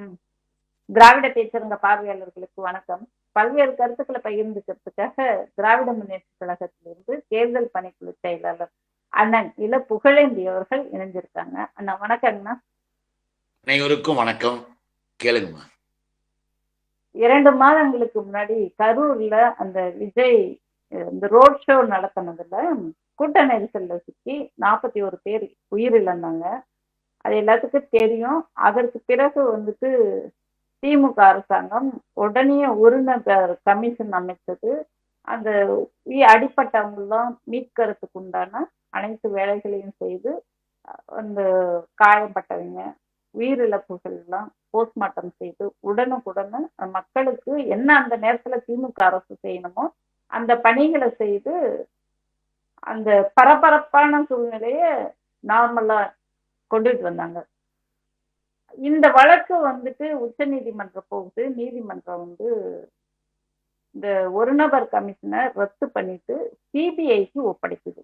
ம். திராவிட பேச்சரங்க பார்வையாளர்களுக்கு வணக்கம். பல்வேறு கருத்துக்களை பகிர்ந்துக்கிறதுக்காக திராவிட முன்னேற்ற கழகத்திலிருந்து தேர்தல் பணிக்குழு செயலாளர் அண்ணன் இல புகழேந்தி அவர்கள் இணைஞ்சிருக்காங்க. அண்ணா வணக்கங்கண்ணா. அனைவருக்கும் வணக்கம். கேளுங்கம்மா. 2 மாதங்களுக்கு முன்னாடி கரூர்ல அந்த விஜய் இந்த ரோட் ஷோ நடத்தினதுல கூட்ட நெரிசல்ல சிக்கி 41 பேர் உயிரிழந்தாங்க. அது எல்லாத்துக்கும் தெரியும். அதற்கு பிறகு திமுக அரசாங்கம் உடனே நபர் கமிஷன் அமைச்சது. அந்த அடிப்பட்டவங்கெல்லாம் மீட்கிறதுக்கு உண்டான அனைத்து வேலைகளையும் செய்து அந்த காயப்பட்டவங்க உயிரிழப்புகள் எல்லாம் போஸ்ட்மார்ட்டம் செய்து உடனுக்குடனே மக்களுக்கு என்ன அந்த நேரத்துல திமுக அரசு செய்யணுமோ அந்த பணிகளை செய்து அந்த பரபரப்பான சூழ்நிலைய நார்மலா கொண்டுட்டு வந்தாங்க. இந்த வழக்கு உச்ச நீதிமன்றம் போகுது. நீதிமன்றம் இந்த ஒரு நபர் கமிஷனை ரத்து பண்ணிட்டு சிபிஐக்கு ஒப்படைக்குது.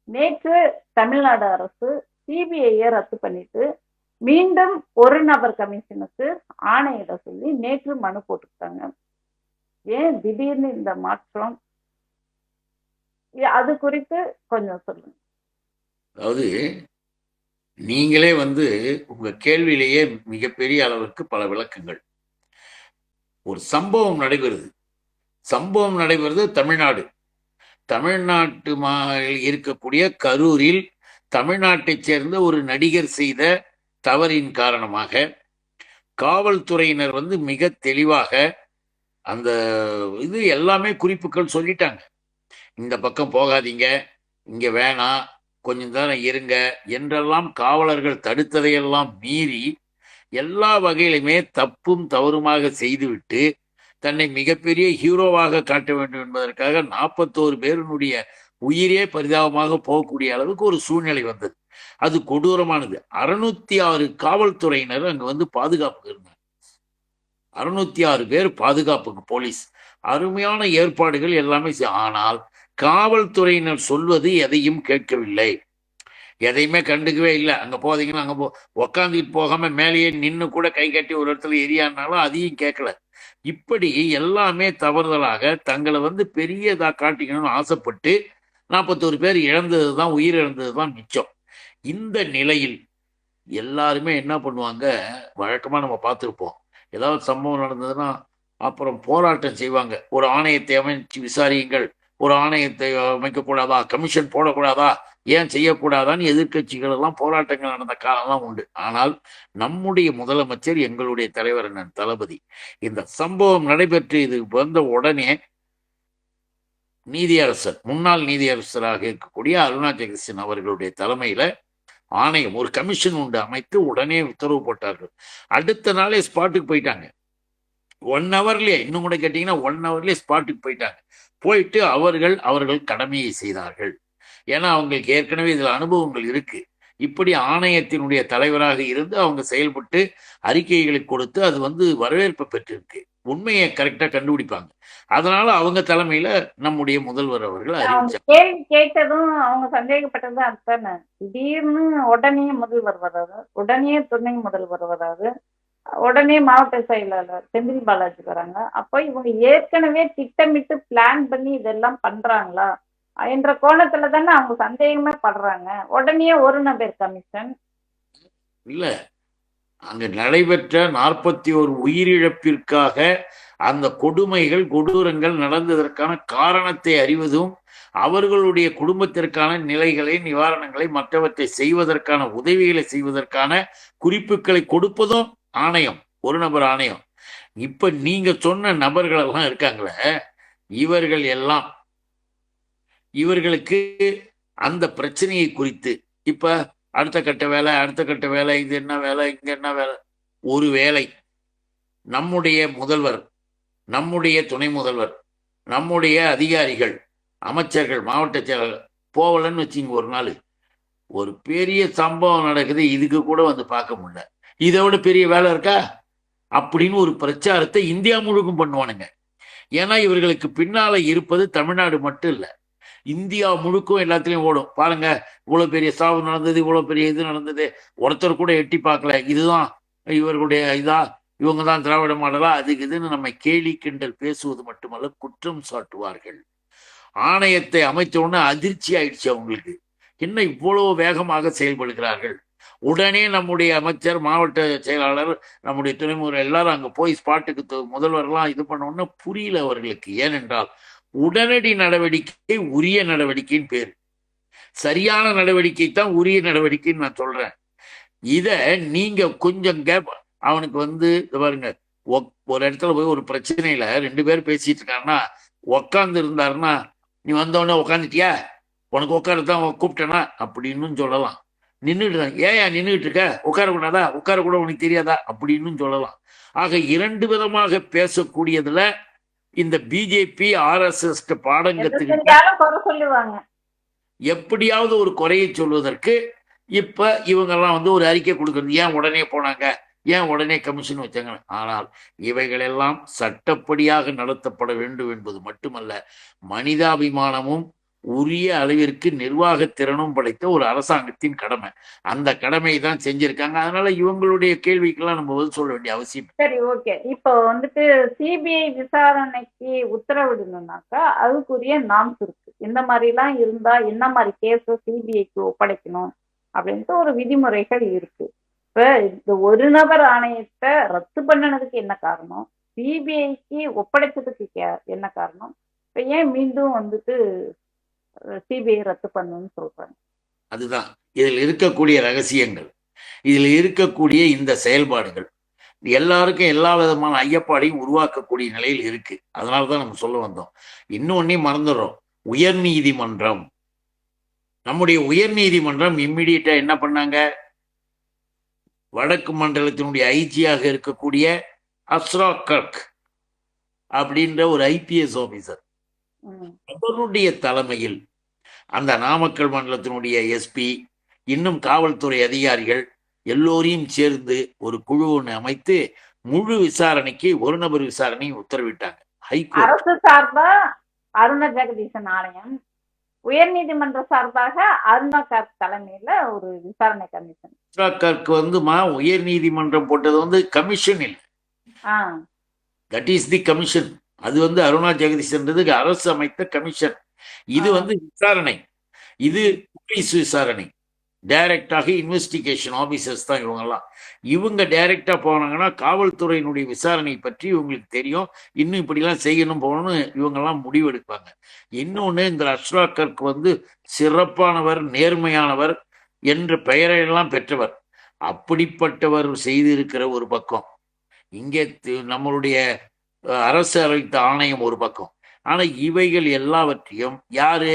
நேற்று தமிழ்நாடு அரசு சிபிஐயை ரத்து பண்ணிட்டு மீண்டும் ஒரு நபர் கமிஷனுக்கு ஆணையிட சொல்லி நேற்று மனு போட்டுக்கிட்டாங்க. ஏன் திடீர்னு இந்த மாற்றம்? அது குறித்து கொஞ்சம் சொல்லுங்க. அதாவது நீங்களே உங்க கேள்வியிலேயே மிகப்பெரிய அளவுக்கு பல விளக்கங்கள். ஒரு சம்பவம் நடைபெறுது தமிழ்நாடு. தமிழ்நாட்டு இருக்கக்கூடிய கரூரில் தமிழ்நாட்டைச் சேர்ந்த ஒரு நடிகர் செய்த தவறின் காரணமாக காவல்துறையினர் மிக தெளிவாக அந்த இது எல்லாமே குறிப்புகள் சொல்லிட்டாங்க. இந்த பக்கம் போகாதீங்க, இங்க வேணாம், கொஞ்சம் தானே இருங்க என்றெல்லாம் காவலர்கள் தடுத்ததையெல்லாம் மீறி எல்லா வகையிலுமே தப்பும் தவறுமாக செய்துவிட்டு தன்னை மிகப்பெரிய ஹீரோவாக காட்ட வேண்டும் என்பதற்காக 41 பேருடைய உயிரே பரிதாபமாக போகக்கூடிய அளவுக்கு ஒரு சூழ்நிலை வந்தது. அது கொடூரமானது. 606 காவல்துறையினர் அங்க பாதுகாப்புக்கு இருந்தாங்க. 606 பேர் பாதுகாப்புக்கு, போலீஸ் அருமையான ஏற்பாடுகள் எல்லாமே. ஆனால் காவல்துறையினர் சொல்வது எதையும் கேட்கவில்லை, எதையுமே கண்டுக்கவே இல்லை. அங்க போதீங்கன்னா அங்க உக்காந்துட்டு போகாம மேலேயே நின்று கூட கை கட்டி ஒரு இடத்துல எரியானாலும் அதையும் கேட்கல. இப்படி எல்லாமே தவறுதலாக தங்களை பெரியதா காட்டிக்கணும்னு ஆசைப்பட்டு 41 பேர் இழந்ததுதான், உயிர் இழந்ததுதான் மிச்சம். இந்த நிலையில் எல்லாருமே என்ன பண்ணுவாங்க, வழக்கமா நம்ம பார்த்துருப்போம், ஏதாவது சம்பவம் நடந்ததுன்னா அப்புறம் போராட்டம் செய்வாங்க. ஒரு ஆணையத்தை அமைச்சு விசாரியுங்கள், ஒரு ஆணையத்தை அமைக்கக்கூடாதா, கமிஷன் போடக்கூடாதா, ஏன் செய்யக்கூடாதான்னு எதிர்கட்சிகள் எல்லாம் போராட்டங்கள் நடந்த காலம்லாம் உண்டு. ஆனால் நம்முடைய முதலமைச்சர், எங்களுடைய தலைவர் அண்ணன் தளபதி, இந்த சம்பவம் நடைபெற்று இது வந்த உடனே நீதியரசர், முன்னாள் நீதியரசராக இருக்கக்கூடிய அருணா ஜெகதீசன் அவர்களுடைய தலைமையில ஆணையம், ஒரு கமிஷன் உண்டு அமைத்து உடனே உத்தரவு போட்டார்கள். அடுத்த நாளே ஸ்பாட்டுக்கு போயிட்டாங்க. 1 ஹவர்லயே, இன்னும் கூட கேட்டீங்கன்னா 1 ஹவர்லயே ஸ்பாட்டுக்கு போயிட்டாங்க. போயிட்டு அவர்கள் கடமையை செய்தார்கள். ஏன்னா அவங்களுக்கு ஏற்கனவே இதுல அனுபவங்கள் இருக்கு. இப்படி ஆணையத்தினுடைய தலைவராக இருந்து அவங்க செயல்பட்டு அறிக்கைகளை கொடுத்து அது வரவேற்பு பெற்றிருக்கு. உண்மையை கரெக்டா கண்டுபிடிப்பாங்க. அதனால அவங்க தலைமையில நம்முடைய முதல்வர் அவர்கள் அறிவிச்சாங்க. கேள்வி கேட்டதும் அவங்க சந்தேகப்பட்டது அதுதானே. திடீர்னு உடனே முதல்வர் வராது, உடனே துணை முதல்வர் வராது, உடனே மாவட்ட செயலாளர் செந்தில் பாலாஜி வராங்க. அப்போ இவங்க ஏற்கனவே திட்டமிட்டு பிளான் பண்ணி இதெல்லாம் பண்றாங்களா என்ற கோணத்துல தானே அவங்க சந்தேகமே படுறாங்க. உடனே ஒரு நபர் கமிஷன் இல்ல, அங்க நடைபெற்ற 41 உயிரிழப்பிற்காக அந்த கொடுமைகள், கொடூரங்கள் நடந்ததற்கான காரணத்தை அறிவதும், அவர்களுடைய குடும்பத்திற்கான நிலைகளை, நிவாரணங்களை, மற்றவற்றை செய்வதற்கான உதவிகளை செய்வதற்கான குறிப்புகளை கொடுப்பதும் ஆணையம், ஒரு நபர் ஆணையம். இப்ப நீங்க சொன்ன நபர்கள் எல்லாம் இருக்காங்களே, இவர்கள் எல்லாம் இவர்களுக்கு அந்த பிரச்சனையை குறித்து இப்ப அடுத்த கட்ட வேலை, இது என்ன வேலை, இங்க என்ன வேலை, ஒரு வேலை நம்முடைய முதல்வர், நம்முடைய துணை முதல்வர், நம்முடைய அதிகாரிகள், அமைச்சர்கள், மாவட்ட செயலாளர் போகலன்னு வச்சுங்க, ஒரு நாள் ஒரு பெரிய சம்பவம் நடக்குது, இதுக்கு கூட பார்க்க முடியல, இதை விட பெரிய வேலை இருக்கா அப்படின்னு ஒரு பிரச்சாரத்தை இந்தியா முழுக்கும் பண்ணுவானுங்க. ஏன்னா இவர்களுக்கு பின்னால இருப்பது தமிழ்நாடு மட்டும் இல்லை, இந்தியா முழுக்கும் எல்லாத்துலயும் ஓடும். பாருங்க, இவ்வளவு பெரிய சாவு நடந்தது, இவ்வளவு பெரிய இது நடந்தது, ஒருத்தர் கூட எட்டி பார்க்கல, இதுதான் இவர்களுடைய இவங்க தான் திராவிட மாடலா, அதுக்கு இதுன்னு நம்ம கேலி கிண்டல் பேசுவது மட்டுமல்ல, குற்றம் சாட்டுவார்கள். ஆணையத்தை அமைச்ச உடனே அதிர்ச்சி ஆயிடுச்சு அவங்களுக்கு. என்ன இவ்வளவு வேகமாக செயல்படுகிறார்கள். உடனே நம்முடைய அமைச்சர், மாவட்ட செயலாளர், நம்முடைய துணை முதல்வர் எல்லாரும் அங்க போய் ஸ்பாட்டுக்கு முதல்வர்லாம் இது பண்ண உடனே புரியல அவர்களுக்கு. ஏனென்றால் உடனடி நடவடிக்கை உரிய நடவடிக்கைன்னு பேர். சரியான நடவடிக்கை தான் உரிய நடவடிக்கைன்னு நான் சொல்றேன். இத நீங்க கொஞ்சம் கேப் அவனுக்கு பாருங்க, ஒரு இடத்துல போய் ஒரு பிரச்சனையில 2 பேர் பேசிட்டு இருக்காங்கன்னா உக்காந்து இருந்தாருன்னா, நீ வந்தவொடனே உக்காந்துட்டியா, உனக்கு உட்காரத்தான் கூப்பிட்டேனா அப்படின்னு சொல்லலாம். நின்றுட்டு ஏன் நின்றுட்டு இருக்க, உட்காரக்கூடாதா, உட்காரக்கூட உனக்கு தெரியாதா அப்படின்னு சொல்லலாம். ஆக 2 விதமாக பேசக்கூடியதுல இந்த பிஜேபி RSS பாடம் கத்துக்கிட்டு சொல்லுவாங்க. எப்படியாவது ஒரு குறையை சொல்வதற்கு இப்ப இவங்கெல்லாம் ஒரு அறிக்கை கொடுக்கறது. ஏன் உடனே போனாங்க, ஏன் உடனே கமிஷன் வச்சாங்க. ஆனால் இவைகளெல்லாம் சட்டப்படியாக நடத்தப்பட வேண்டும் என்பது மட்டுமல்ல, மனிதாபிமானமும் உரிய அளவிற்கு நிர்வாக திறனும் படைத்த ஒரு அரசாங்கத்தின் கடமை. அந்த கடமை தான் செஞ்சிருக்காங்க. அதனால இவங்களுடைய கேள்விக்கெல்லாம் நம்ம பதில் சொல்ல வேண்டிய அவசியம். சரி, ஓகே. இப்போ சிபிஐ விசாரணைக்கு உத்தரவிடணும்னாக்கா அதுக்குரிய நாம்ஸ் இருக்கு. இந்த மாதிரி எல்லாம் இருந்தா என்ன மாதிரி கேஸ் சிபிஐக்கு ஒப்படைக்கணும் அப்படின்ட்டு ஒரு விதிமுறைகள் இருக்கு. இப்ப இந்த ஒரு நபர் ஆணையத்தை ரத்து பண்ணனதுக்கு என்ன காரணம், சிபிஐக்கு ஒப்படைச்சதுக்கு என்ன காரணம், இப்ப ஏன் மீண்டும் சிபிஐ ரத்து பண்ணணும்னு சொல்றாங்க? அதுதான் இதில் இருக்கக்கூடிய ரகசியங்கள், இதில் இருக்கக்கூடிய இந்த செயல்பாடுகள் எல்லாருக்கும் எல்லா விதமான ஐயப்பாடையும் உருவாக்கக்கூடிய நிலையில் இருக்கு. அதனாலதான் நம்ம சொல்ல வந்தோம். இன்னொன்னையும் மறந்துடுறோம். உயர்நீதிமன்றம், நம்முடைய உயர்நீதிமன்றம் இம்மிடியட்டா என்ன பண்ணாங்க, வடக்கு மண்டலத்தினுடைய ஐஜியாக இருக்கக்கூடிய அஸ்ரா கர்க் அப்படின்ற ஒரு IPS ஆபீசர், அவருடைய தலைமையில் அந்த நாமக்கல் மண்டலத்தினுடைய SP, இன்னும் காவல்துறை அதிகாரிகள் எல்லோரையும் சேர்ந்து ஒரு குழு ஒன்று அமைத்து முழு விசாரணைக்கு ஒரு நபர் விசாரணை உத்தரவிட்டாங்க. ஹைகோர்ட் அரசு சார்பா அருண ஜெகதீசன் ஆணையம், உயர் நீதிமன்ற சார்பாக அருணா கர்க் தலைமையில ஒரு விசாரணை கமிஷன். அஸ்ரா கர்க் உயர் நீதிமன்றம் போட்டது கமிஷன் இல்லை, தட் இஸ் தி கமிஷன். அது அருணா ஜெகதீசன்றது அரசு அமைத்த கமிஷன். இது விசாரணை, இது போலீஸ் விசாரணை, டைரக்டாக இன்வெஸ்டிகேஷன் ஆபீசர்ஸ் தான் இவங்கெல்லாம். இவங்க டைரக்டா போனாங்கன்னா காவல்துறையினுடைய விசாரணை பற்றி இவங்களுக்கு தெரியும். இன்னும் இப்படிலாம் செய்யணும் போகணும்னு இவங்கெல்லாம் முடிவெடுப்பாங்க. இன்னொன்னு, இந்த அஸ்ரா கர்க் சிறப்பானவர், நேர்மையானவர் என்ற பெயரையெல்லாம் பெற்றவர். அப்படிப்பட்டவர் செய்திருக்கிற ஒரு பக்கம், இங்கே நம்மளுடைய அரசு அறிவித்த ஆணையம் ஒரு பக்கம். ஆனா இவைகள் எல்லாவற்றையும் யாரு,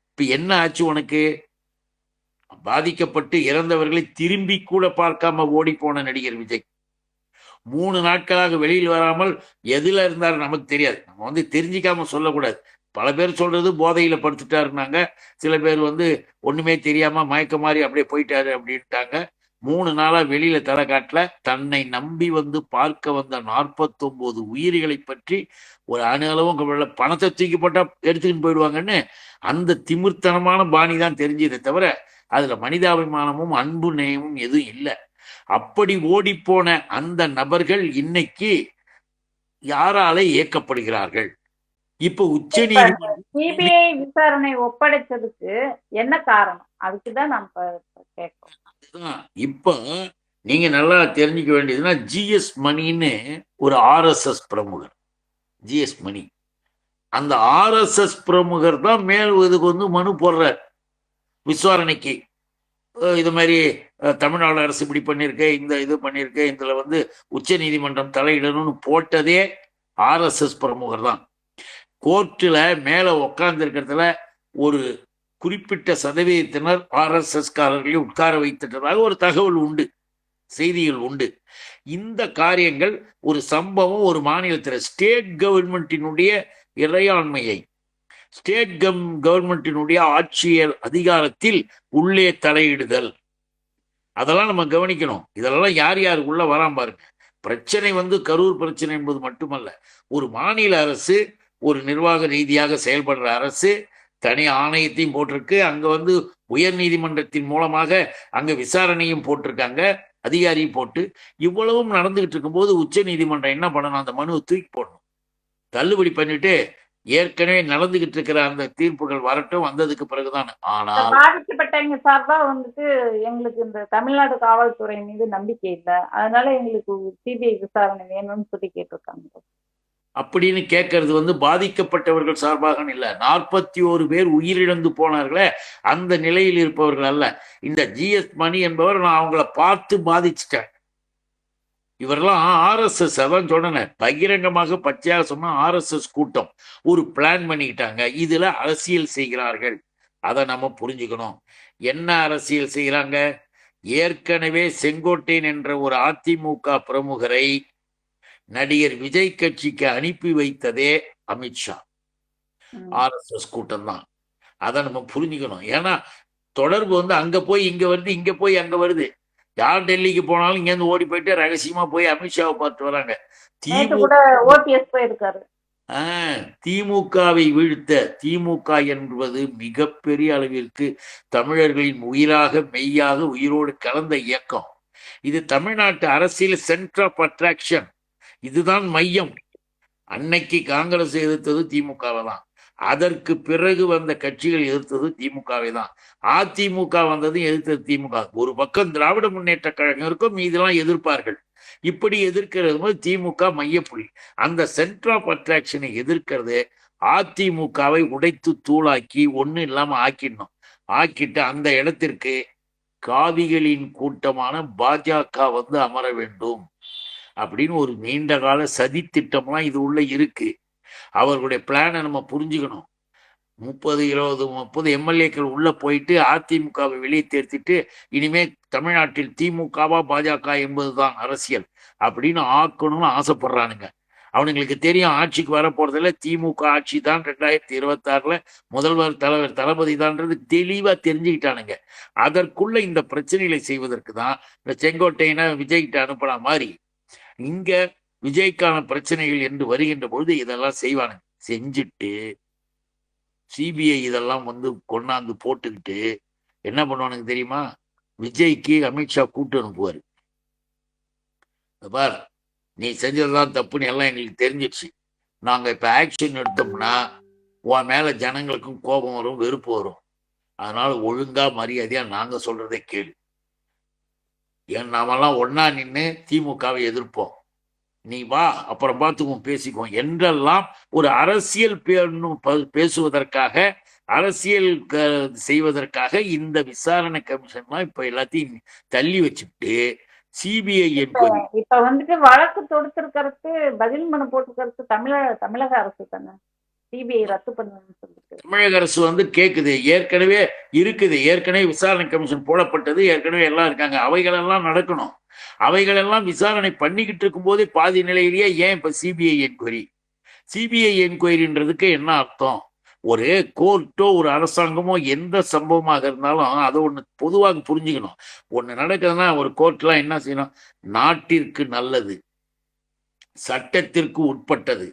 இப்ப என்ன ஆச்சு, உனக்கு பாதிக்கப்பட்டு இறந்தவர்களை திரும்பி கூட பார்க்காம ஓடி போன நடிகர் விஜய் 3 நாட்களாக வெளியில் வராமல் எதுல இருந்தாரு நமக்கு தெரியாது. நம்ம தெரிஞ்சிக்காம சொல்லக்கூடாது. பல பேர் சொல்றது போதையில படுத்துட்டாருனாங்க, சில பேர் ஒண்ணுமே தெரியாம மயக்க மாதிரி அப்படியே போயிட்டாரு அப்படின்ட்டாங்க. 3 நாளா வெளியில தலை காட்டல. தன்னை நம்பி பார்க்க வந்த 49 உயிர்களை பற்றி ஒரு அணு அளவும் பணத்தை தூக்கி போட்டா எடுத்துக்கிட்டு போயிடுவாங்கன்னு அந்த திமிர்த்தனமான பாணி தான் தெரிஞ்சதை தவிர அதுல மனிதாபிமானமும் அன்பு நேயமும் எதுவும் இல்லை. அப்படி ஓடிப்போன அந்த நபர்கள் இன்னைக்கு யாரால இயக்கப்படுகிறார்கள்? இப்ப உச்ச நீதிமன்றம் சிபிஐ விசாரணை ஒப்படைச்சதுக்கு என்ன காரணம், அதுக்குதான் நம்ம கேட்கிறோம். இப்ப நீங்க நல்லா தெரிஞ்சுக்க வேண்டியதுன்னா, GS மணின்னு ஒரு RSS பிரமுகர், GS மணி, அந்த RSS பிரமுகர் தான் மேல் இதுக்கு மனு போடுறார் விசாரணைக்கு. இது மாதிரி தமிழ்நாடு அரசு இப்படி பண்ணிருக்க, இந்த இது பண்ணிருக்க, இதுல உச்ச நீதிமன்றம் தலையிடணும்னு போட்டதே RSS பிரமுகர் தான். கோர்ட்டுல மேல உட்கார்ந்து இருக்கிறதுல ஒரு குறிப்பிட்ட சதவீதத்தினர் RSS காரர்களை உட்கார வைத்துட்டதாக ஒரு தகவல் உண்டு, செய்திகள் உண்டு. இந்த காரியங்கள் ஒரு சம்பவம் ஒரு மாநிலத்தில் ஸ்டேட் கவர்மெண்டினுடைய இறையாண்மையை, ஸ்டேட் கவர்மெண்டினுடைய ஆட்சியர் அதிகாரத்தில் உள்ளே தலையிடுதல், அதெல்லாம் நம்ம கவனிக்கணும். இதெல்லாம் யார் யார் உள்ள வராம பாருங்க. பிரச்சனை கரூர் பிரச்சனை என்பது மட்டுமல்ல, ஒரு மாநில அரசு, ஒரு நிர்வாக ரீதியாக செயல்படுற அரசு தனி ஆணையத்தையும் போட்டிருக்கு. அங்க உயர் நீதிமன்றத்தின் மூலமாக அங்க விசாரணையும் போட்டிருக்காங்க. அதிகாரி போட்டு இவ்வளவும் நடந்துகிட்டு இருக்கும்போது உச்ச நீதிமன்றம் என்ன பண்ணணும்? அந்த மனுவை தூக்கி போடணும், தள்ளுபடி பண்ணிட்டு ஏற்கனவே நடந்துகிட்டு இருக்கிற அந்த தீர்ப்புகள் வரட்டும், வந்ததுக்கு பிறகுதான். இந்த ஆனால் பாதிக்கப்பட்டவங்க சார்பா வந்துட்டு எங்களுக்கு இந்த தமிழ்நாடு காவல்துறை மீது நம்பிக்கை இல்லை, அதனால எங்களுக்கு சிபிஐ விசாரணை வேணும்னு சொல்லி கேட்டிருக்காங்க. அப்படின்னு கேட்கறது பாதிக்கப்பட்டவர்கள் சார்பாக இல்ல, 41 பேர் உயிரிழந்து போனார்களே அந்த நிலையில் இருப்பவர்கள் அல்ல. இந்த ஜிஎஸ் மணி என்பவர் நான் அவங்கள பார்த்து பாதிச்சிட்டேன். இவரெல்லாம் ஆர்எஸ்எஸ், அதான் சொன்னேன், பகிரங்கமாக பச்சையாக சொன்னா ஆர்எஸ்எஸ் கூட்டம் ஒரு பிளான் பண்ணிக்கிட்டாங்க. இதுல அரசியல் செய்கிறார்கள், அதை நம்ம புரிஞ்சுக்கணும். என்ன அரசியல் செய்கிறாங்க? ஏற்கனவே செங்கோட்டையன் என்ற ஒரு அதிமுக பிரமுகரை நடிகர் விஜய் கட்சிக்கு அனுப்பி வைத்ததே அமித்ஷா, ஆர்எஸ்எஸ் கூட்டம் தான். அதை நம்ம புரிஞ்சுக்கணும். ஏன்னா தொடர்பு அங்க போய் இங்க வருது, இங்க போய் அங்க வருது. யார் டெல்லிக்கு போனாலும் இங்க இருந்து ஓடி போயிட்டு ரகசியமா போய் அமித்ஷாவை பார்த்து வராங்க. திமுகவை வீழ்த்த, திமுக என்பது மிகப்பெரிய அளவிற்கு தமிழர்களின் உயிராக மெய்யாக உயிரோடு கலந்த இயக்கம். இது தமிழ்நாட்டு அரசியல் சென்டர் ஆஃப் அட்ராக்ஷன், இதுதான் மையம். அன்னைக்கு காங்கிரஸ் எதிர்த்தது திமுகவை தான், அதற்கு பிறகு வந்த கட்சிகள் எதிர்த்தது திமுகவை தான். அதிமுக வந்ததும் எதிர்த்தது திமுக. ஒரு பக்கம் திராவிட முன்னேற்ற கழகம் இருக்கும், மீதெல்லாம் எதிர்ப்பார்கள். இப்படி எதிர்க்கிறது திமுக மையப்புள்ளி. அந்த சென்டர் ஆஃப் அட்ராக்ஷனை எதிர்க்கிறது அதிமுகவை உடைத்து தூளாக்கி ஒன்றும் இல்லாம ஆக்கிடணும். ஆக்கிட்டு அந்த இடத்திற்கு காவிகளின் கூட்டமான பாஜக அமர வேண்டும் அப்படின்னு ஒரு நீண்ட கால சதி திட்டம்லாம் இது உள்ள இருக்கு. அவர்களுடைய பிளானை நம்ம புரிஞ்சுக்கணும். 30 எம்எல்ஏக்கள் உள்ள போயிட்டு அதிமுகவை வெளியே தேர்த்திட்டு இனிமே தமிழ்நாட்டில் திமுகவா பாஜக என்பதுதான் அரசியல் அப்படின்னு ஆக்கணும்னு ஆசைப்படுறானுங்க. அவனுங்களுக்கு தெரியும் ஆட்சிக்கு வர போறதில்ல, திமுக ஆட்சி தான் 2026 முதல்வர் தலைவர் தளபதி தான்ன்றது தெளிவா தெரிஞ்சுக்கிட்டானுங்க. அதற்குள்ள இந்த பிரச்சனைகளை செய்வதற்கு தான் இந்த செங்கோட்டையனை விஜய்கிட்ட அனுப்பின மாதிரி இங்க விஜய்க்கான பிரச்சனைகள் என்று வருகின்ற பொழுது இதெல்லாம் செய்வானுங்க. செஞ்சுட்டு சிபிஐ இதெல்லாம் கொண்டாந்து போட்டுக்கிட்டு என்ன பண்ணுவானுங்க தெரியுமா? விஜய்க்கு அமித்ஷா கூட்டு அனுப்புவாரு. பார், நீ செஞ்சதுதான் தப்புன்னு எல்லாம் எங்களுக்கு தெரிஞ்சிடுச்சு, நாங்க இப்ப ஆக்ஷன் எடுத்தோம்னா உன் மேல ஜனங்களுக்கும் கோபம் வரும், வெறுப்பு வரும். அதனால ஒழுங்கா மரியாதையா நாங்க சொல்றதே கேளு. ஏன் நாமெல்லாம் ஒன்னா நின்று திமுகவை எதிர்ப்போம், நீ வா அப்புறம் பார்த்துக்குவோம் பேசிக்குவோம் என்றெல்லாம் ஒரு அரசியல் பேசுவதற்காக, அரசியல் செய்வதற்காக இந்த விசாரணை கமிஷன்லாம் இப்ப எல்லாத்தையும் தள்ளி வச்சுட்டு சிபிஐ என்கொயரி இப்ப வழக்கு தொடுத்திருக்கிறது, பதில் மனு போட்டிருக்கிறது தமிழக அரசு தானே. சிபிஐ ரத்து பண்ணணும்னு சொல்லிட்டு தமிழக அரசு கேக்குது. ஏற்கனவே இருக்குது, ஏற்கனவே விசாரணை கமிஷன் போடப்பட்டது, ஏற்கனவே எல்லாம் இருக்காங்க. அவைகளெல்லாம் நடக்கணும். அவைகளெல்லாம் விசாரணை பண்ணிக்கிட்டு இருக்கும் போதே பாதி நிலையிலேயே ஏன் இப்ப சிபிஐ என்கொயரி? சிபிஐ என்கொயரின்றதுக்கு என்ன அர்த்தம்? ஒரு கோர்ட்டோ ஒரு அரசாங்கமோ எந்த சம்பவமாக இருந்தாலும் அதை ஒண்ணு பொதுவாக புரிஞ்சுக்கணும். ஒண்ணு நடக்குதுன்னா ஒரு கோர்ட்லாம் என்ன செய்யணும்? நாட்டிற்கு நல்லது, சட்டத்திற்கு உட்பட்டது,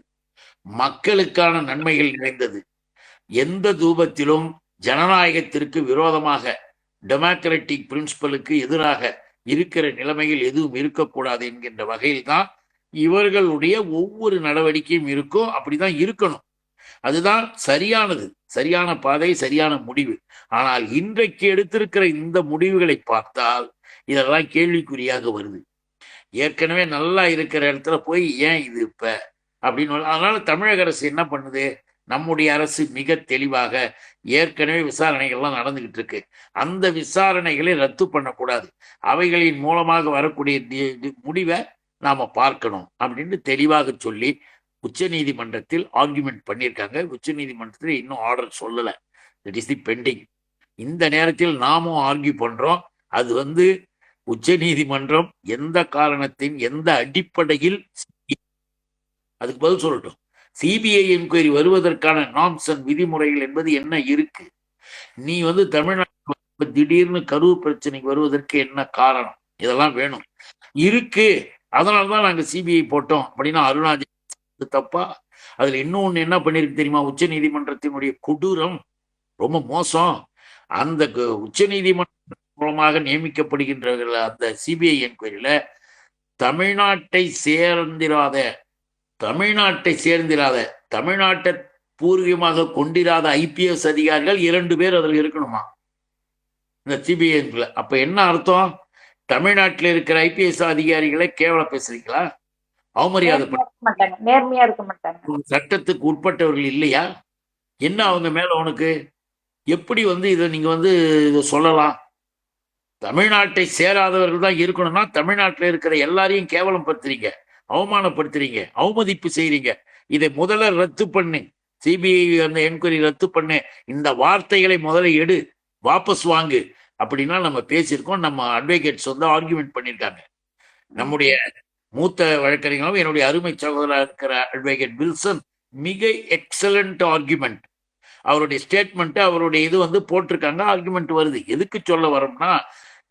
மக்களுக்கான நன்மைகள் நிறைந்தது, எந்த தூபத்திலும் ஜனநாயகத்திற்கு விரோதமாக, டெமோக்ராட்டிக் பிரின்சிபலுக்கு எதிராக இருக்கிற நிலைமைகள் எதுவும் இருக்கக்கூடாது என்கின்ற வகையில் தான் இவர்களுடைய ஒவ்வொரு நடவடிக்கையும் இருக்கும். அப்படிதான் இருக்கணும். அதுதான் சரியானது, சரியான பாதை, சரியான முடிவு. ஆனால் இன்றைக்கு எடுத்திருக்கிற இந்த முடிவுகளை பார்த்தால் இதெல்லாம் கேள்விக்குறியாக வருது. ஏற்கனவே நல்லா இருக்கிற இடத்துல போய் ஏன் இது இப்ப அப்படின்னு. அதனால தமிழக அரசு என்ன பண்ணுது? நம்முடைய அரசு மிக தெளிவாக ஏற்கனவே விசாரணைகள்லாம் நடந்துகிட்டு இருக்கு, அந்த விசாரணைகளை ரத்து பண்ணக்கூடாது, அவைகளின் மூலமாக வரக்கூடிய முடிவை நாம பார்க்கணும் அப்படின்னு தெளிவாக சொல்லி உச்ச நீதிமன்றத்தில் ஆர்குமெண்ட் பண்ணியிருக்காங்க. உச்ச நீதிமன்றத்தில் இன்னும் ஆர்டர் சொல்லல, இட் இஸ் தி பெண்டிங். இந்த நேரத்தில் நாமும் ஆர்கியூ பண்றோம். அது உச்ச நீதிமன்றம் எந்த காரணத்தின் எந்த அடிப்படையில் அதுக்கு பதில் சொல்லட்டும். சிபிஐ என்கொயரி வருவதற்கான நார்ம்ஸ் அண்ட் விதிமுறைகள் என்பது என்ன இருக்கு? நீ தமிழ்நாடு திடீர்னு கரூர் பிரச்சனைக்கு வருவதற்கு என்ன காரணம்? இதெல்லாம் வேணும் இருக்கு. அதனாலதான் நாங்க சிபிஐ போட்டோம் அப்படின்னா அருணாச்சல் தப்பா? அதுல இன்னொன்னு என்ன பண்ணிருக்கு தெரியுமா? உச்ச நீதிமன்றத்தினுடைய கொடூரம் ரொம்ப மோசம். அந்த உச்ச நீதிமன்றம் மூலமாக நியமிக்கப்படுகின்றவர்கள் அந்த சிபிஐ என்கொயரியில தமிழ்நாட்டை சேர்ந்திராத தமிழ்நாட்டை பூர்வீகமாக கொண்டிராத ஐபிஎஸ் அதிகாரிகள் 2 பேர் அதில் இருக்கணுமா இந்த சிபிஐ. அப்ப என்ன அர்த்தம்? தமிழ்நாட்டில் இருக்கிற ஐபிஎஸ் அதிகாரிகளை கேவல பேசுறீங்களா? அவமரியாதை நேர்மையா இருக்க மாட்டாங்க. சட்டத்துக்கு உட்பட்டவர்கள் இல்லையா? என்ன அவங்க மேல உனக்கு எப்படி இதை நீங்க இதை சொல்லலாம்? தமிழ்நாட்டை சேராதவர்கள் தான் இருக்கணும்னா தமிழ்நாட்டில் இருக்கிற எல்லாரையும் கேவலம் படுத்துறீங்க, அவமானப்படுத்துறீங்க, அவமதிப்பு செய்றீங்க. இதை முதல்ல ரத்து பண்ணு, சிபிஐ அந்த என்கொயரி ரத்து பண்ணு, இந்த வார்த்தைகளை முதல்ல எடு, வாபஸ் வாங்கு அப்படின்னா நம்ம பேசியிருக்கோம். நம்ம அட்வொகேட்ஸ் ஆர்குமெண்ட் பண்ணியிருக்காங்க. நம்முடைய மூத்த வழக்கறிஞரும் என்னுடைய அருமை சகோதரர் இருக்கிற அட்வொகேட் வில்சன் மிக எக்ஸலண்ட் ஆர்குமெண்ட். அவருடைய ஸ்டேட்மெண்ட் அவருடைய இது போட்டிருக்காங்க. ஆர்குமெண்ட் வருது. எதுக்கு சொல்ல வரோம்னா,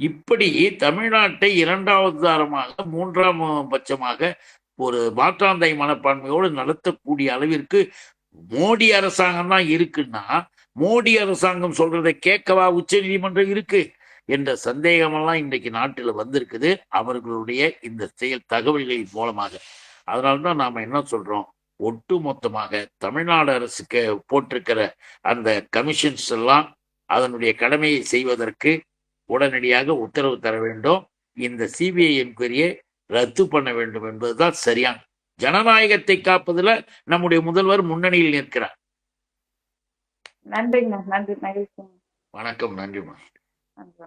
இப்படி தமிழ்நாட்டை 2வது தாரமாக 3ஆம் பட்சமாக ஒரு மாற்றாந்தை மனப்பான்மையோடு நடத்தக்கூடிய அளவிற்கு மோடி அரசாங்கம் தான் இருக்குன்னா, மோடி அரசாங்கம் சொல்றதை கேட்கவா உச்ச நீதிமன்றம் இருக்கு என்ற சந்தேகமெல்லாம் இன்றைக்கு நாட்டில் வந்திருக்குது அவர்களுடைய இந்த செயல் தகவல்களின் மூலமாக. அதனால்தான் நாம என்ன சொல்றோம், ஒட்டு மொத்தமாக தமிழ்நாடு அரசுக்கு போட்டிருக்கிற அந்த கமிஷன்ஸ் எல்லாம் அதனுடைய கடமையை செய்வதற்கு உடனடியாக உத்தரவு தர வேண்டும். இந்த சிபிஐ என்கொயரியை ரத்து பண்ண வேண்டும் என்பதுதான் சரியான. ஜனநாயகத்தை காப்பதில் நம்முடைய முதல்வர் முன்னணியில் நிற்கிறார். நன்றிங்க. நன்றி. மகிழ்ச்சி. வணக்கம். நன்றி. நன்றி.